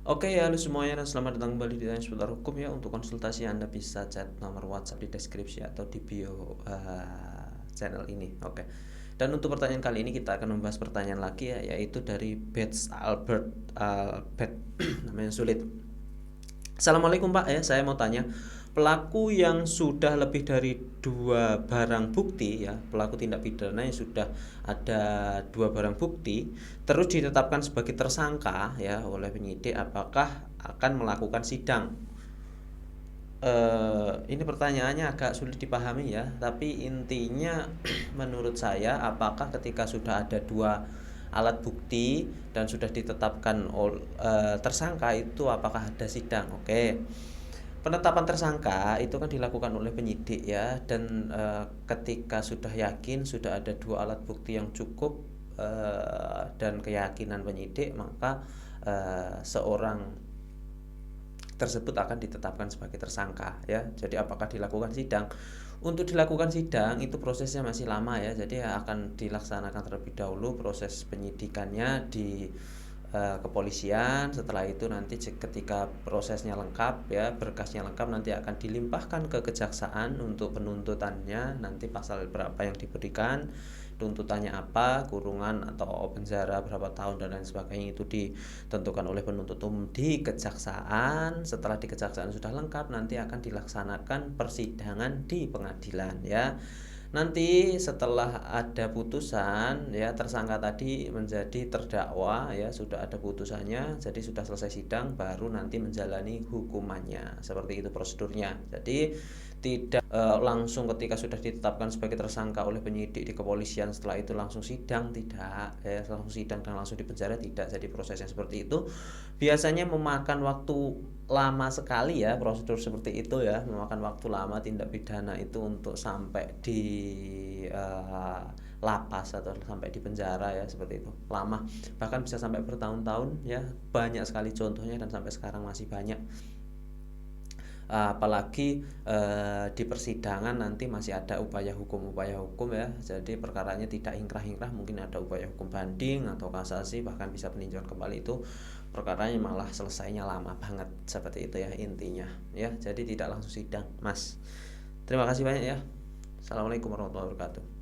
Oke ya, halo semuanya dan selamat datang kembali di Tanya Seputar Hukum ya. Untuk konsultasi Anda bisa chat nomor WhatsApp di deskripsi atau di bio channel ini. Oke. Dan untuk pertanyaan kali ini kita akan membahas pertanyaan lagi ya, yaitu dari Bets Albert Albert namanya sulit. Assalamualaikum Pak ya, saya mau tanya, pelaku yang sudah lebih dari dua barang bukti ya, pelaku tindak pidana yang sudah ada dua barang bukti, terus ditetapkan sebagai tersangka ya oleh penyidik, apakah akan melakukan sidang? Ini pertanyaannya agak sulit dipahami ya, tapi intinya menurut saya, apakah ketika sudah ada dua alat bukti dan sudah ditetapkan tersangka itu apakah ada sidang? Oke. Penetapan tersangka itu kan dilakukan oleh penyidik ya, dan ketika sudah yakin sudah ada dua alat bukti yang cukup dan keyakinan penyidik, maka seorang tersebut akan ditetapkan sebagai tersangka ya. Jadi apakah dilakukan sidang? Untuk dilakukan sidang itu prosesnya masih lama ya. Jadi akan dilaksanakan terlebih dahulu proses penyidikannya di kepolisian. Setelah itu nanti ketika prosesnya lengkap ya, berkasnya lengkap, nanti akan dilimpahkan ke kejaksaan untuk penuntutannya. Nanti pasal berapa yang diberikan, tuntutannya apa, kurungan atau penjara berapa tahun dan lain sebagainya, itu ditentukan oleh penuntut umum di kejaksaan. Setelah di kejaksaan sudah lengkap, nanti akan dilaksanakan persidangan di pengadilan ya. Nanti setelah ada putusan ya, tersangka tadi menjadi terdakwa ya, sudah ada putusannya, jadi sudah selesai sidang, baru nanti menjalani hukumannya. Seperti itu prosedurnya. Jadi tidak langsung ketika sudah ditetapkan sebagai tersangka oleh penyidik di kepolisian, setelah itu langsung sidang, tidak ya, langsung sidang dan langsung dipenjara, tidak. Jadi prosesnya seperti itu. Biasanya memakan waktu lama sekali ya, prosedur seperti itu ya, memakan waktu lama tindak pidana itu untuk sampai di lapas atau sampai di penjara ya, seperti itu. Lama, bahkan bisa sampai bertahun-tahun ya, banyak sekali contohnya dan sampai sekarang masih banyak. Apalagi di persidangan nanti masih ada upaya hukum ya, jadi perkaranya tidak ingkrah-ingkrah, mungkin ada upaya hukum banding atau kasasi, bahkan bisa peninjauan kembali, itu perkaranya malah selesainya lama banget, seperti itu ya intinya ya. Jadi tidak langsung sidang Mas. Terima kasih banyak ya. Assalamualaikum warahmatullahi wabarakatuh.